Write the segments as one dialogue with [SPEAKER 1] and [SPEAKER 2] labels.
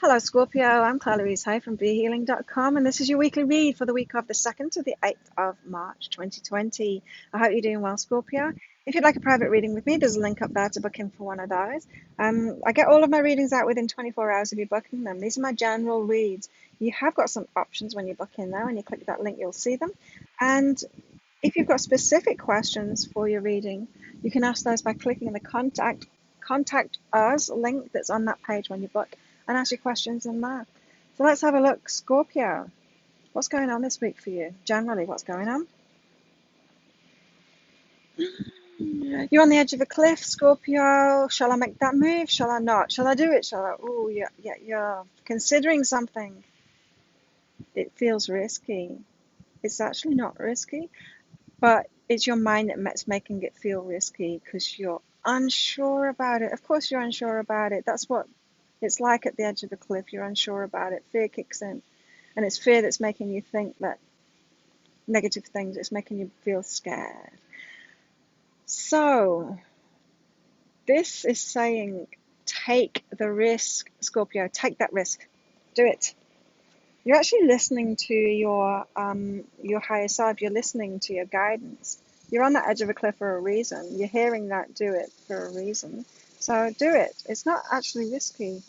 [SPEAKER 1] Hello, Scorpio. I'm Claire Louise Hay from BeHealing.com, and this is your weekly read for the week of the 2nd to the 8th of March 2020. I hope you're doing well, Scorpio. If you'd like a private reading with me, there's a link up there to book in for one of those. I get all of my readings out within 24 hours of you booking them. These are my general reads. You have got some options when you book in there. When you click that link, you'll see them. And if you've got specific questions for your reading, you can ask those by clicking the contact us link that's on that page when you book and ask your questions in there. So let's have a look. Scorpio, what's going on this week for you? Generally, what's going on? You're on the edge of a cliff, Scorpio. Shall I make that move? Shall I not? Shall I do it? Shall I? Oh, yeah, you're considering something. It feels risky. It's actually not risky, but it's your mind that's making it feel risky because you're unsure about it. Of course, you're unsure about it. That's what it's like at the edge of a cliff. You're unsure about it. Fear kicks in. And it's fear that's making you think that negative things. It's making you feel scared. So, this is saying take the risk, Scorpio. Take that risk. Do it. You're actually listening to your higher self. You're listening to your guidance. You're on that edge of a cliff for a reason. You're hearing that do it for a reason. So do it. It's not actually risky.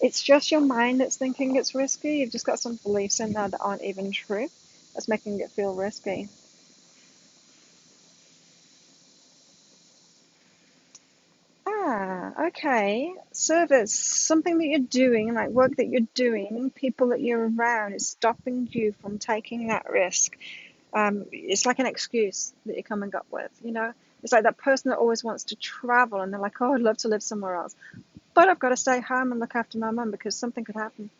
[SPEAKER 1] It's just your mind that's thinking it's risky. You've just got some beliefs in there that aren't even true. That's making it feel risky. Ah, okay. Service, something that you're doing, like work that you're doing, people that you're around, is stopping you from taking that risk. It's like an excuse that you're coming up with, you know? It's like that person that always wants to travel and they're like, oh, I'd love to live somewhere else, but I've got to stay home and look after my mum because something could happen.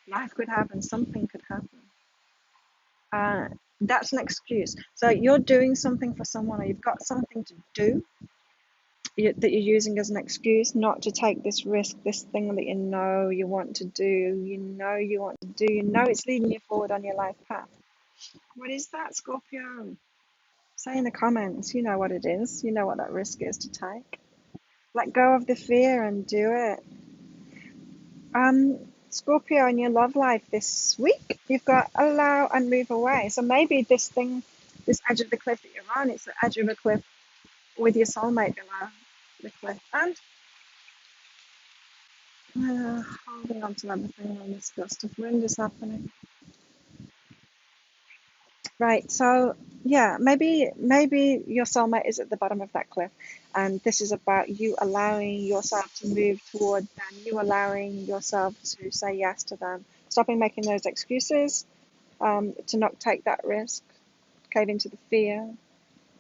[SPEAKER 1] Life could happen, something could happen. Uh, that's an excuse. So you're doing something for someone, or you've got something to do that you're using as an excuse not to take this risk, this thing that you know you want to do, you know it's leading you forward on your life path. What is that, Scorpio? Say in the comments, you know what it is. You know what that risk is to take. Let go of the fear and do it. Scorpio, in your love life this week, you've got allow and move away. So maybe this edge of the cliff that you're on, it's the edge of a cliff with your soulmate below the cliff. And holding on to everything when this gust of wind is happening. Right, so yeah, maybe your soulmate is at the bottom of that cliff, and this is about you allowing yourself to move toward them, you allowing yourself to say yes to them, stopping making those excuses, to not take that risk, cave into the fear,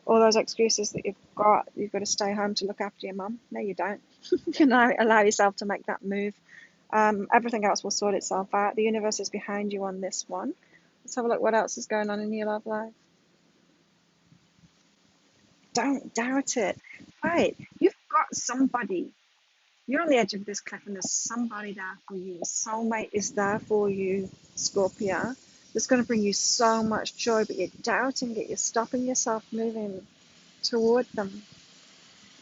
[SPEAKER 1] all those excuses that you've got to stay home to look after your mum. No, you don't. You know, allow yourself to make that move. Everything else will sort itself out. The universe is behind you on this one. Let's have a look what else is going on in your love life. Don't doubt it. Right, you've got somebody. You're on the edge of this cliff and there's somebody there for you. A soulmate is there for you, Scorpio. That's going to bring you so much joy, but you're doubting it. You're stopping yourself moving toward them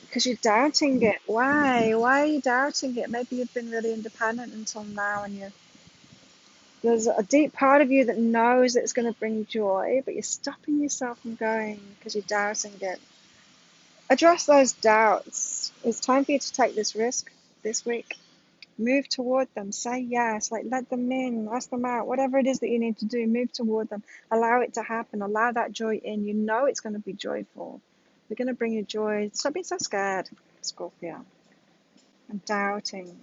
[SPEAKER 1] because you're doubting it. Why? Why are you doubting it? Maybe you've been really independent until now, and there's a deep part of you that knows that it's going to bring joy, but you're stopping yourself from going because you're doubting it. Address those doubts. It's time for you to take this risk this week. Move toward them. Say yes. Like, let them in. Ask them out. Whatever it is that you need to do, move toward them. Allow it to happen. Allow that joy in. You know it's going to be joyful. They're going to bring you joy. Stop being so scared, Scorpio, and doubting.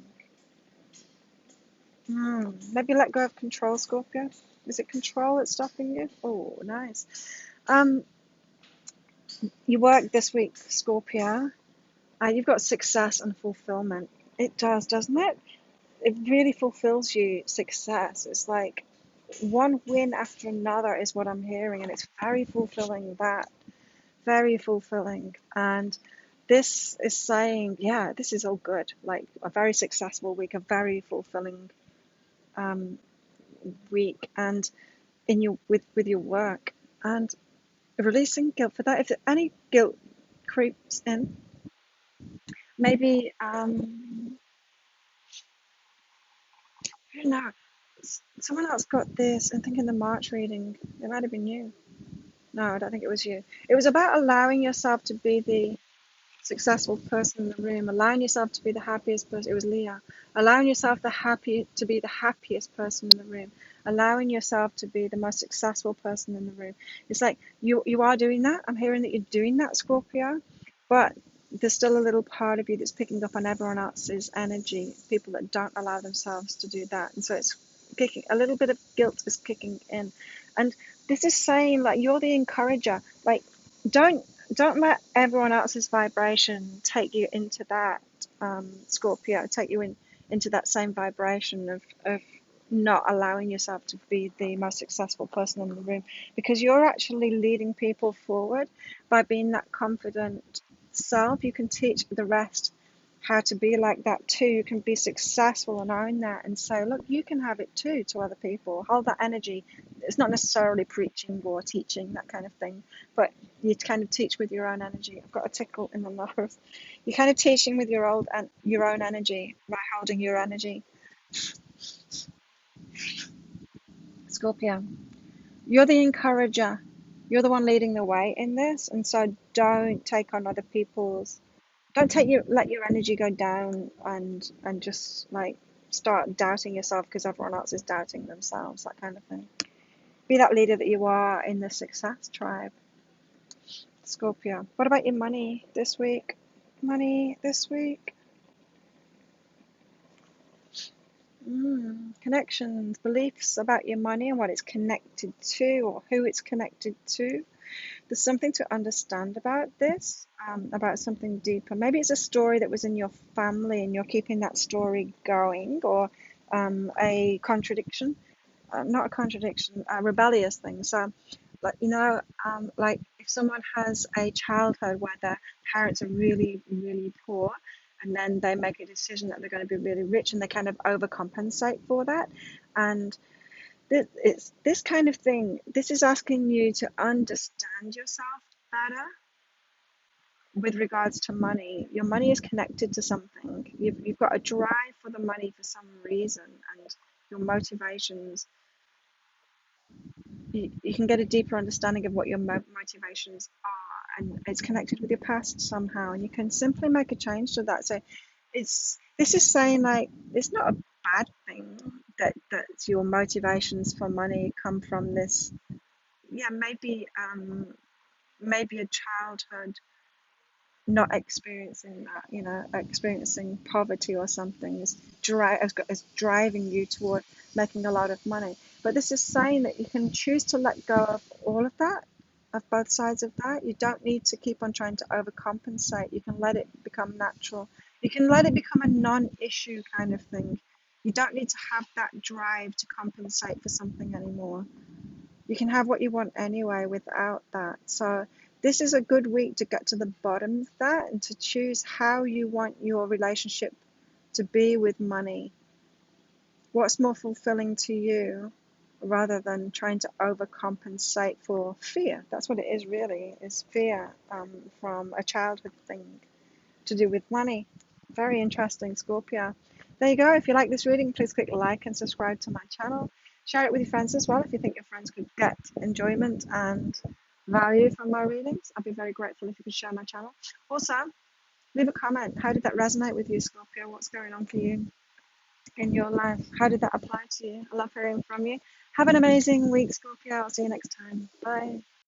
[SPEAKER 1] Maybe let go of control, Scorpio. Is it control that's stopping you? Oh, nice. Um, you work this week, Scorpio. You've got success and fulfillment. It does, doesn't it? It really fulfills you, success. It's like one win after another is what I'm hearing, and it's very fulfilling, that. Very fulfilling. And this is saying, yeah, this is all good. Like a very successful week, a very fulfilling um, week, and in your with your work, and releasing guilt for that. If any guilt creeps in, maybe don't know. Someone else got this, I think in the March reading. It might have been you. No, I don't think it was you. It was about allowing yourself to be the successful person in the room, allowing yourself to be the happiest person. It was Leah. Allowing yourself to be the happiest person in the room, allowing yourself to be the most successful person in the room. It's like you are doing that. I'm hearing that you're doing that, Scorpio, but there's still a little part of you that's picking up on everyone else's energy, people that don't allow themselves to do that. And so it's kicking, a little bit of guilt is kicking in. And this is saying like you're the encourager. Like don't don't let everyone else's vibration take you into that, Scorpio, take you into that same vibration of not allowing yourself to be the most successful person in the room, because you're actually leading people forward by being that confident self. You can teach the rest how to be like that too. You can be successful and own that and say, look, you can have it too, to other people. Hold that energy. It's not necessarily preaching or teaching, that kind of thing, but you kind of teach with your own energy. I've got a tickle in the nose. You're kind of teaching with your own energy by holding your energy. Scorpio, you're the encourager. You're the one leading the way in this, and so don't take on other people's. Don't let your energy go down and just like start doubting yourself because everyone else is doubting themselves. That kind of thing. Be that leader that you are in the success tribe, Scorpio. What about your money this week? Money this week. Connections, beliefs about your money and what it's connected to or who it's connected to. There's something to understand about this, about something deeper. Maybe it's a story that was in your family and you're keeping that story going, or a contradiction, not a contradiction, a rebellious thing. So, like, like if someone has a childhood where their parents are really, really poor, and then they make a decision that they're going to be really rich, and they kind of overcompensate for that. And it's this kind of thing. This is asking you to understand yourself better with regards to money. Your money is connected to something. You've got a drive for the money for some reason, and your motivations. You can get a deeper understanding of what your motivations are, and it's connected with your past somehow, and you can simply make a change to that. So this is saying like it's not a bad thing that your motivations for money come from this. Yeah, maybe a childhood not experiencing that, experiencing poverty or something is driving you toward making a lot of money. But this is saying that you can choose to let go of all of that, of both sides of that. You don't need to keep on trying to overcompensate. You can let it become natural. You can let it become a non-issue kind of thing. You don't need to have that drive to compensate for something anymore. You can have what you want anyway without that. So this is a good week to get to the bottom of that and to choose how you want your relationship to be with money. What's more fulfilling to you, rather than trying to overcompensate for fear. That's what it is really, is fear, from a childhood thing to do with money. Very interesting, Scorpio. There you go. If you like this reading, please click like and subscribe to my channel. Share it with your friends as well if you think your friends could get enjoyment and value from my readings. I'd be very grateful if you could share my channel. Also, leave a comment. How did that resonate with you, Scorpio? What's going on for you in your life? How did that apply to you? I love hearing from you. Have an amazing week, Scorpio. I'll see you next time. Bye.